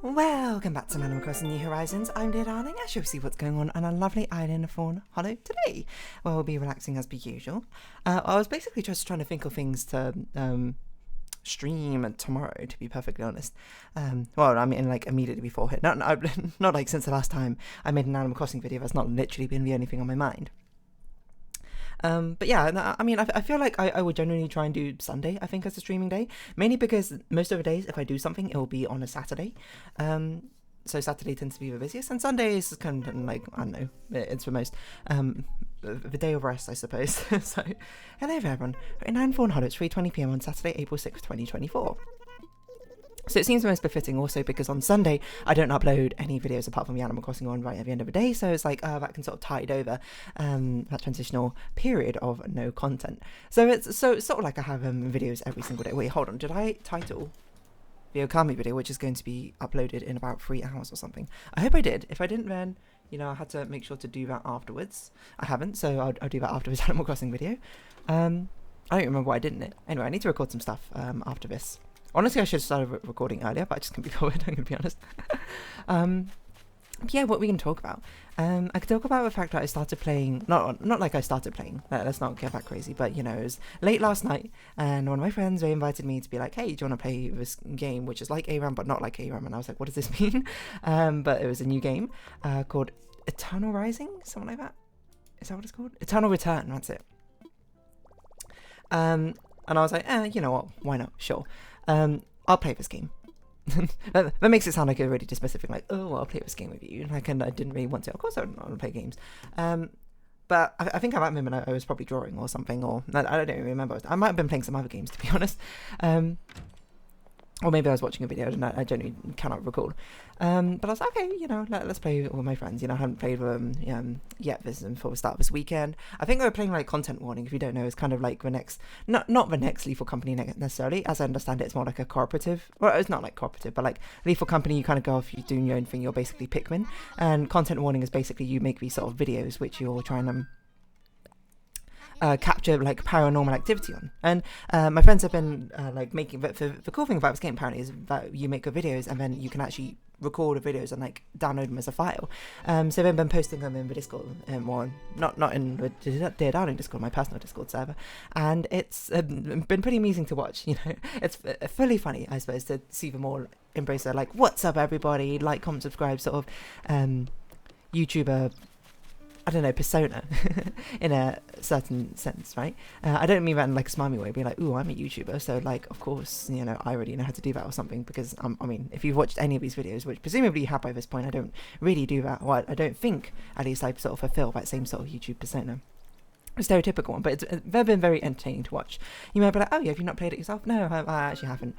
Welcome back to Animal Crossing New Horizons. I'm dear darling. I shall see what's going on a lovely island of Fawnhallow today, where we'll be relaxing as per usual. I was basically just trying to think of things to stream tomorrow, to be perfectly honest. Well, I mean, like immediately before it. Not like since the last time I made an Animal Crossing video. That's not literally been the only thing on my mind. But yeah, I mean, I feel like I would generally try and do Sunday, I think, as a streaming day. Mainly because most of the days, if I do something, it will be on a Saturday. So Saturday tends to be the busiest, and Sunday is kind of like, I don't know, it's the most, the day of rest, I suppose. So, hello everyone. We're in Fawnhallow. It's 3:20 p.m. on Saturday, April 6th, 2024. So it seems the most befitting also because on Sunday I don't upload any videos apart from the Animal Crossing one right at the end of the day, so it's like that can sort of tide over that transitional period of no content. So it's sort of like I have videos every single day. Wait, hold on, did I title the Okami video, which is going to be uploaded in about 3 hours or something? I hope I did. If I didn't, then I had to make sure to do that afterwards. I haven't, so I'll do that after this Animal Crossing video. I don't remember why I didn't it. Anyway, I need to record some stuff after this. Honestly, I should have started recording earlier, but I just can't be bothered, I'm going to be honest. Yeah, what we can talk about. I could talk about the fact that I started playing, not like I started playing, let's not get that crazy, but it was late last night, and one of my friends, they invited me to be like, hey, do you want to play this game, which is like ARAM, but not like ARAM, and I was like, what does this mean? But it was a new game called Eternal Rising, something like that. Is that what it's called? Eternal Return, that's it. And I was like, you know what, why not, sure. I'll play this game. that makes it sound like a really dismissive thing, like, oh, I'll play this game with you. Like, and I didn't really want to. Of course, I don't want to play games. But I think at that moment I was probably drawing or something, or I don't even remember. I might have been playing some other games, to be honest. Or maybe I was watching a video and I genuinely cannot recall. But I was like, okay, let's play with my friends. I haven't played with them yet before the start of this weekend. I think we were playing like Content Warning, if you don't know. It's kind of like the next, not the next Lethal Company necessarily. As I understand it, it's more like a cooperative. Well, it's not like cooperative, but like Lethal Company, you kind of go off, you're doing your own thing. You're basically Pikmin. And Content Warning is basically you make these sort of videos which you're trying to capture like paranormal activity on, and my friends have been like making. But the cool thing about this game apparently is that you make the videos and then you can actually record the videos and like download them as a file. So they've been posting them in the Discord, or not in the Dear Darling Discord, my personal Discord server, and it's been pretty amusing to watch. It's fully funny, I suppose, to see them all embrace their like, what's up everybody, like, comment, subscribe, sort of YouTuber, I don't know, persona in a certain sense, right? I don't mean that in like a smarmy way, be like, ooh, I'm a YouTuber, so like, of course, I already know how to do that or something, because I mean, if you've watched any of these videos, which presumably you have by this point, I don't really do that, or I don't think, at least I sort of fulfill that same sort of YouTube persona. A stereotypical one, but they've been very entertaining to watch. You might be like, oh, yeah, have you not played it yourself? No, I actually haven't.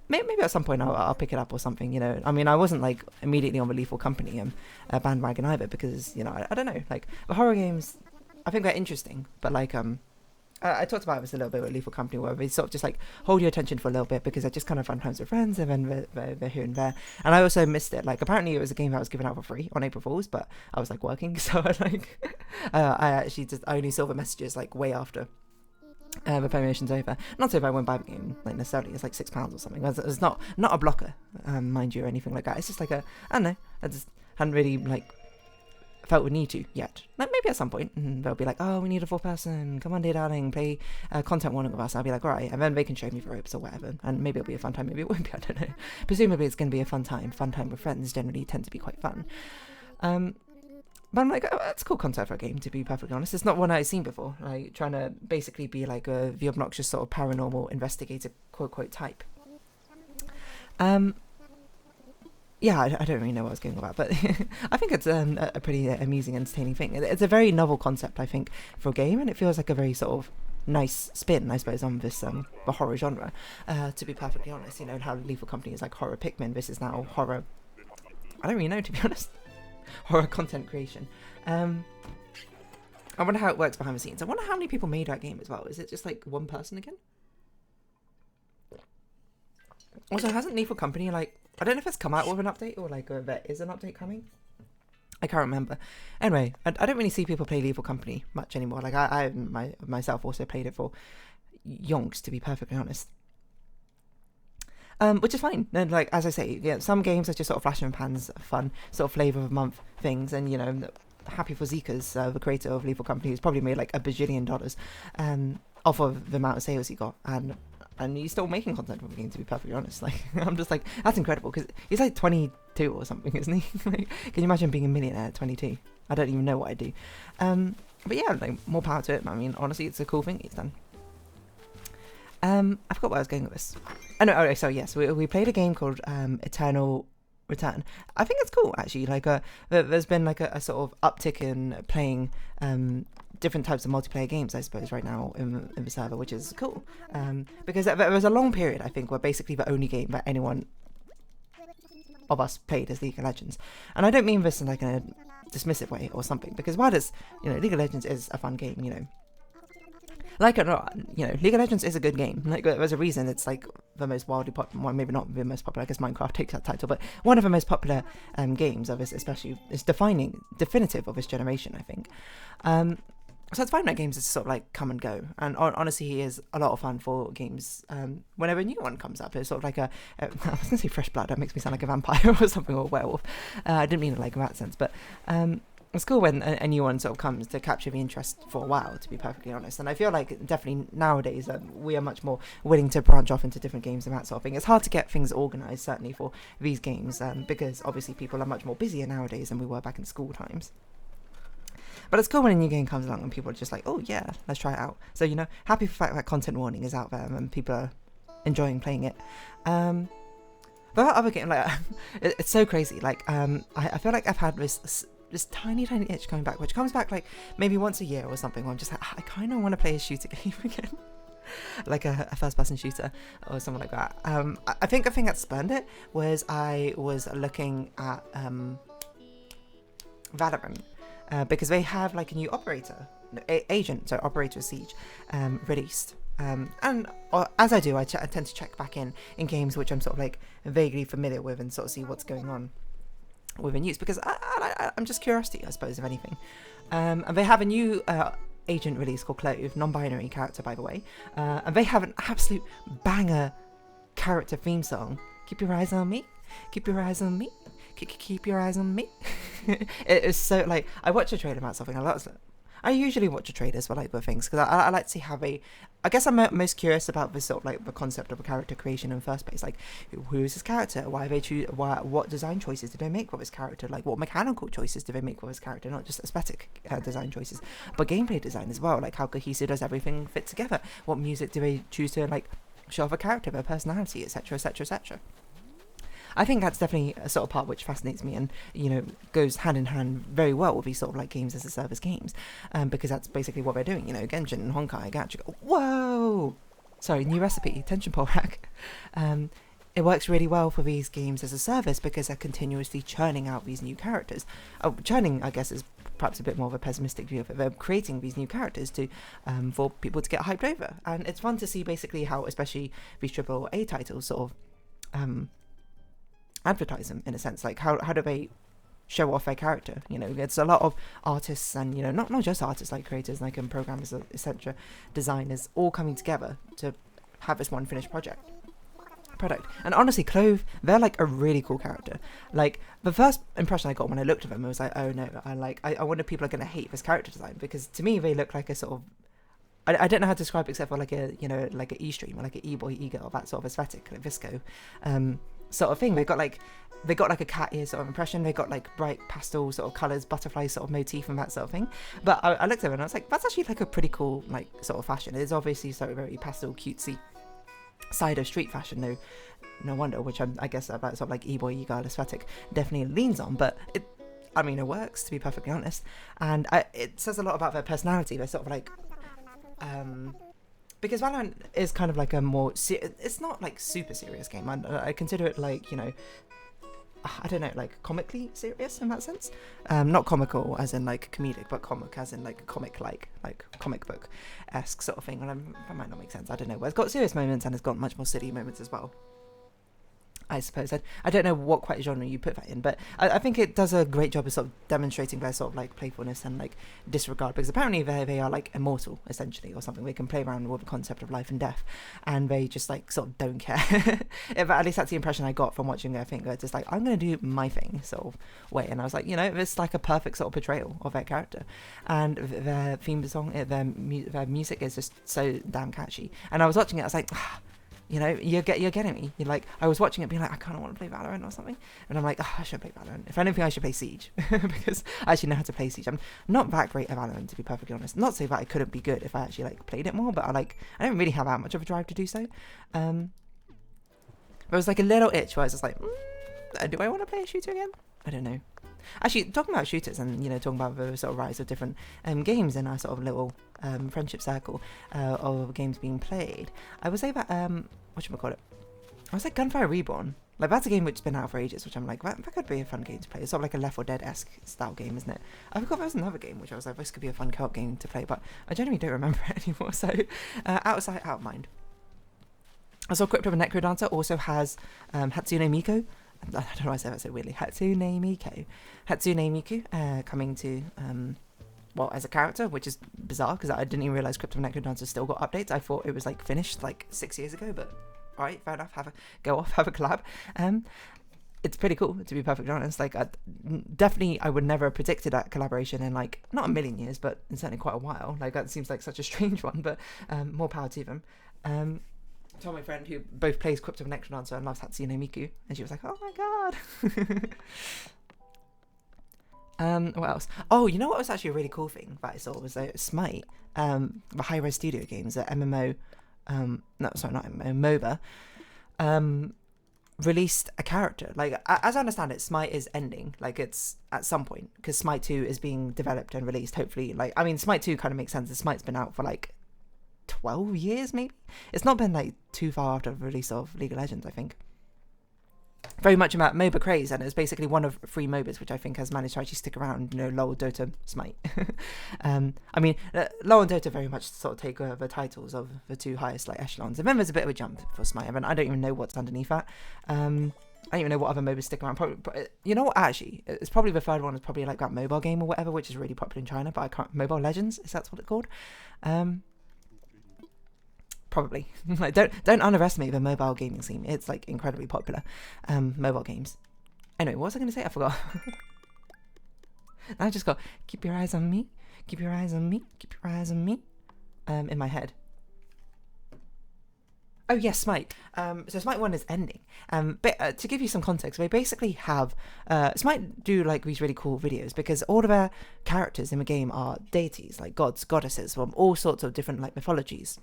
Maybe at some point I'll pick it up or something, I mean, I wasn't like immediately on the Lethal Company bandwagon either, because, I don't know, like, the horror games, I think they're interesting, but like, I talked about this a little bit with Lethal Company, where they sort of just like hold your attention for a little bit, because I just kind of run times with friends, and then they're here and there. And I also missed it. Like, apparently it was a game that was given out for free on April Fools, but I was like working, so I actually just only saw the messages like way after the promotion's over. Not so if I won't buy the game like necessarily. It's like £6 or something. It's not a blocker, mind you, or anything like that. It's just like I don't know. I just hadn't really like felt we need to yet. Like, maybe at some point they'll be like, oh, we need a 4th person, come on dear darling, play Content Warning with us. I'll be like, alright, and then they can show me the ropes or whatever, and maybe it'll be a fun time, maybe it won't be, I don't know. Presumably it's going to be a fun time with friends generally tend to be quite fun. But I'm like, oh, that's cool concept for a game, to be perfectly honest. It's not one I've seen before, like trying to basically be like the obnoxious sort of paranormal investigator quote type. Yeah, I don't really know what I was going about, but I think it's a pretty amusing, entertaining thing. It's a very novel concept, I think, for a game, and it feels like a very sort of nice spin, I suppose, on this the horror genre. To be perfectly honest, how Lethal Company is like horror Pikmin, this is now horror. I don't really know, to be honest. Horror content creation. I wonder how it works behind the scenes. I wonder how many people made that game as well. Is it just like one person again? Also, hasn't Lethal Company like, I don't know if it's come out with an update or like there is an update coming. I can't remember. Anyway, I don't really see people play Lethal Company much anymore. Like I myself also played it for yonks, to be perfectly honest. Which is fine. And like as I say, yeah, some games are just sort of flash in the pans, fun, sort of flavor of the month things, and you know, happy for Zika's, the creator of Lethal Company, who's probably made like $1 bajillion off of the amount of sales he got, and he's still making content for the game. To be perfectly honest, like I'm just like that's incredible because he's like 22 or something, isn't he? Like, can you imagine being a millionaire at 22? I don't even know what I do. But yeah, like more power to it. I mean, honestly, it's a cool thing he's done. I forgot where I was going with this. Oh no, so yes, we played a game called Eternal Return. I think it's cool actually. Like there's been like a sort of uptick in playing different types of multiplayer games, I suppose, right now in the server, which is cool. Because there was a long period, I think, where basically the only game that anyone of us played is League of Legends. And I don't mean this in like a dismissive way or something, because while it's, you know, League of Legends is a fun game, you know. Like it or not, you know, League of Legends is a good game. Like, there's a reason it's like the most wildly popular, well, maybe not the most popular, I guess Minecraft takes that title, but one of the most popular games of this, especially, is definitive of this generation, I think. So it's fine that games is sort of like come and go, and honestly, he is a lot of fun for games. Whenever a new one comes up, it's sort of like I was gonna say fresh blood. That makes me sound like a vampire or something, or a werewolf. I didn't mean it like in that sense, but it's cool when a new one sort of comes to capture the interest for a while, to be perfectly honest. And I feel like definitely nowadays we are much more willing to branch off into different games and that sort of thing. It's hard to get things organised, certainly for these games, because obviously people are much more busier nowadays than we were back in school times. But it's cool when a new game comes along and people are just like, oh yeah, let's try it out. So, you know, happy for the fact that content warning is out there and people are enjoying playing it. But that other game, like, it's so crazy. Like, I feel like I've had this tiny itch coming back, which comes back like maybe once a year or something, where I'm just like, I kind of want to play a shooter game again. Like a first-person shooter or something like that. I think the thing that spurned it was I was looking at Valorant. Because they have like a new agent, so Operator Siege, released. And as I do, I tend to check back in games which I'm sort of like vaguely familiar with and sort of see what's going on with the news, because I'm just curiosity, I suppose, if anything. And they have a new agent release called Clove, non-binary character, by the way. And they have an absolute banger character theme song. Keep your eyes on me. Keep your eyes on me. Keep your eyes on me. It is so, like, I watch a trailer about something. I usually watch a trailers for like the things, because I like to see how they, I guess I'm most curious about the sort of like the concept of a character creation in the first place. Like, who is this character? Why they choose? What design choices did they make for this character? Like, what mechanical choices did they make for this character? Not just aesthetic design choices, but gameplay design as well. Like, how cohesive does everything fit together? What music do they choose to like show off a character, their personality, etc., etc., etc. I think that's definitely a sort of part which fascinates me and, you know, goes hand in hand very well with these sort of like games as a service games, because that's basically what they're doing, you know, Genshin, Honkai, Gacha. Whoa! Sorry, new recipe, tension pole hack. It works really well for these games as a service because they're continuously churning out these new characters. Churning, I guess, is perhaps a bit more of a pessimistic view of it. They're creating these new characters to for people to get hyped over. And it's fun to see basically how, especially these AAA titles, sort of advertise them in a sense. Like, how do they show off their character? You know, it's a lot of artists and, you know, not just artists, like creators, like programmers, etc., designers, all coming together to have this one finished product. And honestly, Clove, they're like a really cool character. Like, the first impression I got when I looked at them, I was like, oh no, I wonder if people are going to hate this character design, because to me they look like a sort of, I don't know how to describe it except for like a, you know, like an e-stream or like an e-boy, e-girl, that sort of aesthetic, like Visco sort of thing. They got like a cat ear sort of impression. They got like bright pastel sort of colours, butterfly sort of motif and that sort of thing. But I looked at it and I was like, that's actually like a pretty cool like sort of fashion. It is obviously sort of very pastel, cutesy side of street fashion, no wonder, which I guess that sort of like e-boy, e-girl aesthetic definitely leans on. But it works, to be perfectly honest. And it says a lot about their personality. They're sort of like because Valorant is kind of like a more it's not like super serious game. I consider it like, you know, I don't know, like comically serious in that sense. Not comical as in like comedic, but comic as in like comic, like comic book-esque sort of thing. And that might not make sense, I don't know. But it's got serious moments and it's got much more silly moments as well. I suppose. I don't know what quite genre you put that in, but I think it does a great job of sort of demonstrating their sort of like playfulness and like disregard, because apparently they are like immortal essentially or something. They can play around with the concept of life and death, and they just like sort of don't care. At least that's the impression I got from watching it. I think they're just like, I'm going to do my thing sort of way, and I was like, you know, it's like a perfect sort of portrayal of their character, and their theme song, their music is just so damn catchy. And I was watching it, I was like, you know, you're getting me. You're like, I was watching it being like, I kind of want to play Valorant or something. And I'm like, I should play Valorant. If anything, I should play Siege. Because I actually know how to play Siege. I'm not that great at Valorant, to be perfectly honest. Not to say that I couldn't be good if I actually like played it more, but I don't really have that much of a drive to do so. There was like a little itch where I was just like, do I want to play a shooter again? I don't know. Actually, talking about shooters and, you know, talking about the sort of rise of different games in our sort of little friendship circle of games being played, I would say that, whatchamacallit, I was like Gunfire Reborn. Like, that's a game which has been out for ages, which I'm like, that could be a fun game to play. It's sort of like a Left 4 Dead-esque style game, isn't it? I forgot there was another game which I was like, this could be a fun co-op game to play, but I genuinely don't remember it anymore, so out of sight, out of mind. I saw Crypt of a Necrodancer also has Hatsune Miku. I don't know why I say that so weirdly. Hatsune Miku coming to, well, as a character, which is bizarre because I didn't even realise Crypt of Necrodancer still got updates. I thought it was like finished like 6 years ago, but alright, fair enough, have a collab. It's pretty cool, to be perfectly honest. Like, definitely I would never have predicted that collaboration in like, not a million years, but in certainly quite a while. Like, that seems like such a strange one, but more power to them. I told my friend who both plays Crypt of a Necrodancer and loves Hatsune Miku, and she was like, oh my god. What else? Oh, you know what was actually a really cool thing that I saw was Smite, the Hi-Res Studio games, the MMO, not MMO, MOBA, released a character. Like, as I understand it, Smite is ending, like it's at some point, because Smite 2 is being developed and released, hopefully. Like, I mean, Smite 2 kind of makes sense, Smite's been out for like 12 years maybe. It's not been like too far after the release of League of Legends, I think. Very much about MOBA craze, and it's basically one of 3 MOBAs which I think has managed to actually stick around, you know, LoL, Dota, Smite. I mean, LoL and Dota very much sort of take over the titles of the 2 highest like echelons, and then there's a bit of a jump for Smite. I mean, I don't even know what's underneath that. I don't even know what other MOBAs stick around. Probably, you know what, actually, it's probably the third one is probably like that mobile game or whatever, which is really popular in China, but I can't, Mobile Legends, is that what it's called? Probably. Like, don't underestimate the mobile gaming scene. It's like incredibly popular. Mobile games. Anyway, what was I going to say? I forgot. I just got, keep your eyes on me, keep your eyes on me, keep your eyes on me, in my head. Oh yes, Smite. So Smite 1 is ending. But to give you some context, they basically have Smite do like these really cool videos because all of their characters in the game are deities, like gods, goddesses from all sorts of different like mythologies.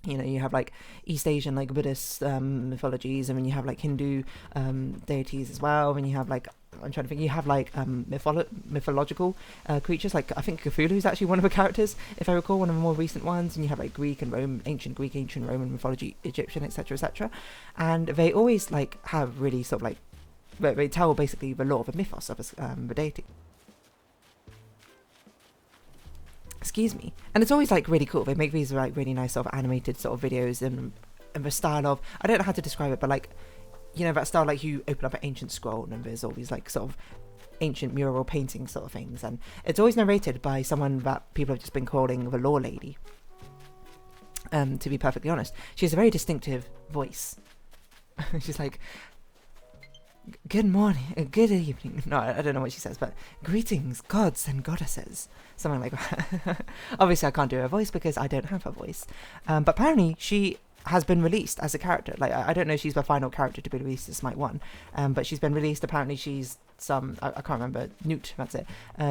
You know, you have like East Asian, like Buddhist mythologies, and then you have like Hindu deities as well. And you have like, I'm trying to think, you have like mythological creatures. Like, I think Cthulhu is actually one of the characters, if I recall, one of the more recent ones. And you have like Greek and Roman, ancient Greek, ancient Roman mythology, Egyptian, etc., etc. And they always like have really sort of like, they tell basically the lore of the mythos of the deity. Excuse me. And it's always like really cool. They make these like really nice sort of animated sort of videos and the style of, I don't know how to describe it, but like, you know, that style like you open up an ancient scroll and there's all these like sort of ancient mural painting sort of things, and it's always narrated by someone that people have just been calling the lore lady. To be perfectly honest, she has a very distinctive voice. She's like, good morning, good evening. No, I don't know what she says, but greetings, gods and goddesses. Something like that. Obviously, I can't do her voice because I don't have her voice. But apparently, she has been released as a character. Like, I don't know if she's the final character to be released as Smite 1. But she's been released. Apparently, she's some, I can't remember, Newt, that's it.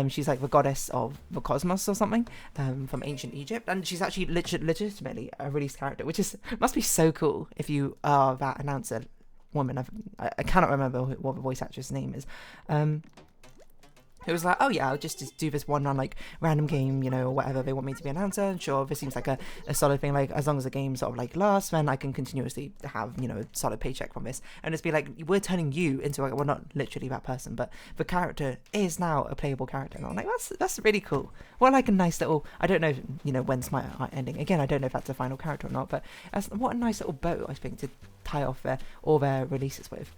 She's like the goddess of the cosmos or something, from ancient Egypt. And she's actually legitimately a released character, which is must be so cool if you are that announcer woman. I cannot remember what the voice actress name is. it was like, oh yeah, I'll just do this one run, like, random game, you know, or whatever they want me to be an announcer. And sure, this seems like a solid thing. Like, as long as the game sort of like lasts, then I can continuously have, you know, a solid paycheck from this. And it's be like, we're turning you into like, well, not literally that person, but the character is now a playable character. And I'm like, that's really cool. Well, like a nice little, I don't know, if, you know, when Smite are ending. Again, I don't know if that's a final character or not, but what a nice little bow, I think, to tie off all their releases with.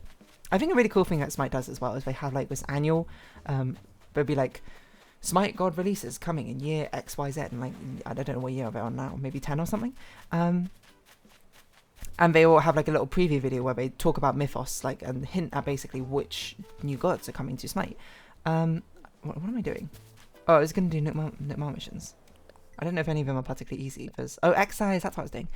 I think a really cool thing that Smite does as well is they have like this annual, there'll be like Smite God releases coming in year XYZ, and like I don't know what year they're on now, maybe 10 or something. And they all have like a little preview video where they talk about Mythos, like, and hint at basically which new gods are coming to Smite. What am I doing? Oh, I was going to do Nukmar missions. I don't know if any of them are particularly easy. Exercise, that's what I was doing.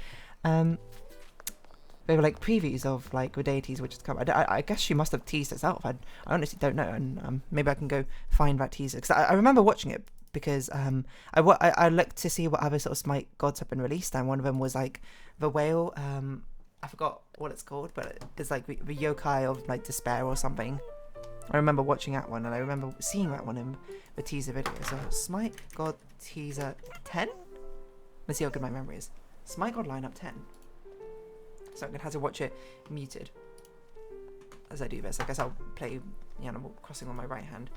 They were like previews of like the deities which is coming. I guess she must have teased herself. I honestly don't know, and maybe I can go find that teaser, because I remember watching it because I looked to see what other sort of Smite gods have been released, and one of them was like the whale. I forgot what it's called, but it's like the yokai of like despair or something. I remember watching that one, and I remember seeing that one in the teaser video. So Smite God teaser 10. Let's see how good my memory is. Smite God lineup 10. So I'm going to have to watch it muted as I do this. I guess I'll play Animal Crossing on my right hand.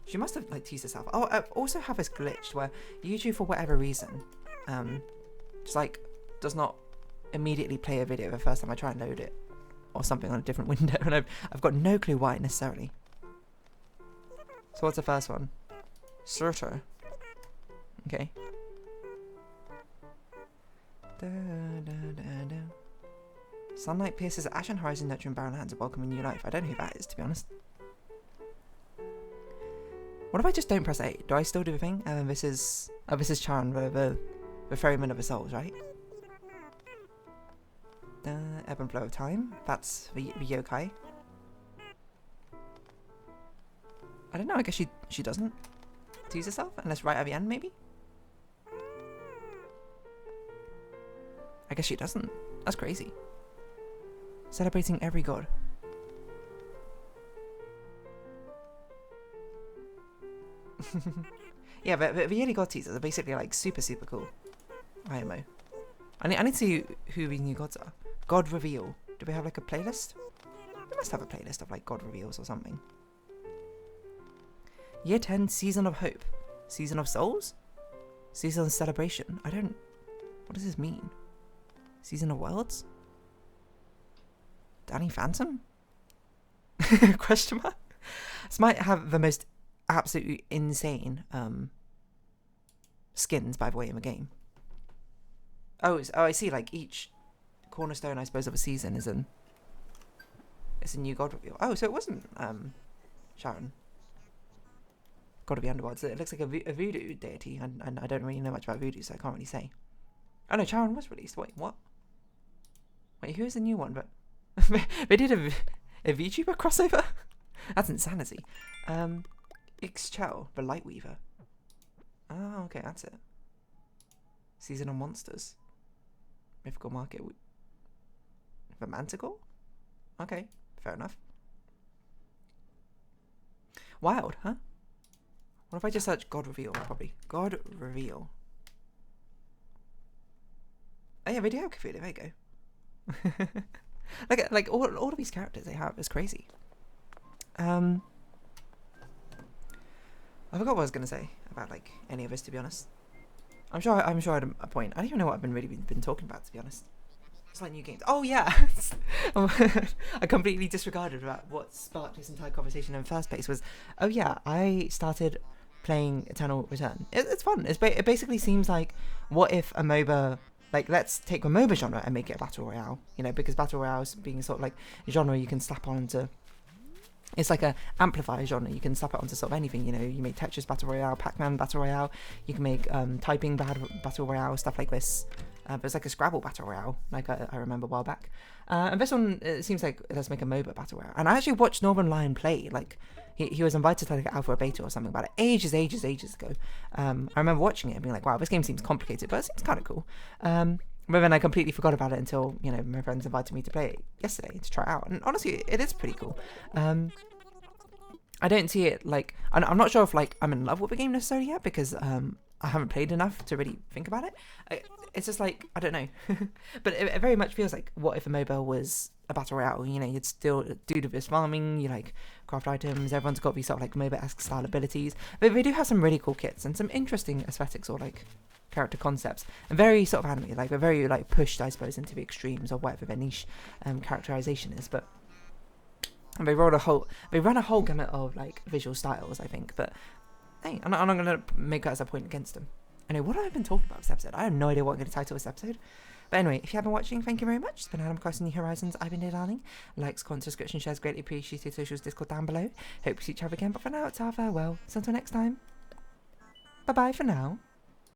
She must have like teased herself. Oh, I also have this glitch where YouTube, for whatever reason, just like does not immediately play a video the first time I try and load it, or something on a different window, and I've got no clue why necessarily. So what's the first one? Surtur. Okay. Da, da, da, da. Sunlight pierces ashen horizon, nurturing barren lands, and welcoming new life. I don't know who that is, to be honest. What if I just don't press A? Do I still do the thing? And then this is Charon, the ferryman of the souls, right? Ebb and flow of time. That's the yokai. I don't know. I guess she doesn't tease herself, unless right at the end, maybe. I guess she doesn't. That's crazy. Celebrating every god. Yeah, but the yearly god teasers are basically like super cool. IMO. I need to see who these new gods are. God reveal. Do we have like a playlist? We must have a playlist of like god reveals or something. Year 10, season of hope. Season of souls? Season of celebration. What does this mean? Season of worlds? Danny Phantom? Question mark? This might have the most absolutely insane skins, by the way, in the game. Oh, I see. Like each cornerstone, I suppose, of a season is a new god reveal. Oh, so it wasn't Sharon. God of the Underworld. So it looks like a voodoo deity, and I don't really know much about voodoo, so I can't really say. Oh no, Sharon was released. Wait, what? Wait, who is the new one? But they did a VTuber crossover? That's insanity. Ixchel, the Lightweaver. Oh, okay, that's it. Seasonal monsters. Mythical market. The Manticore? Okay, fair enough. Wild, huh? What if I just search God Reveal, probably? God Reveal. Oh yeah, video computer, there you go. like all of these characters they have is crazy. I forgot what I was gonna say about like any of this, to be honest. I'm sure I had a point. I don't even know what I've been talking about, to be honest. It's like new games. Oh yeah, I completely disregarded about what sparked this entire conversation in the first place. Was oh yeah, I started playing Eternal Return. It's fun. It basically seems like, what if a MOBA, like, let's take the MOBA genre and make it a battle royale, you know, because battle royales being sort of like a genre you can slap onto. It's like a amplifier genre. You can slap it onto sort of anything, you know. You make Tetris battle royale, Pac-Man battle royale. You can make typing battle royale, stuff like this. There's like a Scrabble battle royale, like I remember a while back. And this one, it seems like let's make a MOBA battle royale. And I actually watched Northern Lion play. Like he was invited to like an alpha or beta or something about it ages ago. I remember watching it and being like, wow, this game seems complicated, but it seems kind of cool. But then I completely forgot about it until, you know, my friends invited me to play it yesterday to try it out. And honestly, it is pretty cool. I don't see it like, I'm not sure if like I'm in love with the game necessarily yet, because I haven't played enough to really think about it. It's just like, I don't know. But it very much feels like, what if a mobile was a battle royale? You know, you'd still do this farming, you like craft items, everyone's got these sort of like MOBA-esque style abilities. But they do have some really cool kits and some interesting aesthetics or like character concepts, and very sort of anime, like they're very like pushed, I suppose, into the extremes or whatever their niche characterization is. But and they run a whole gamut of like visual styles, I think. But hey, I'm not gonna make that as a point against them. Anyway, what have I been talking about this episode? I have no idea what I'm gonna title this episode. But anyway, if you have been watching, thank you very much. It's been Adam Crossing New Horizons. I've been dear darling. Likes, comments, subscription, shares, greatly appreciated. Socials, Discord down below. Hope to see each other again. But for now, it's our farewell. So until next time. Bye bye for now.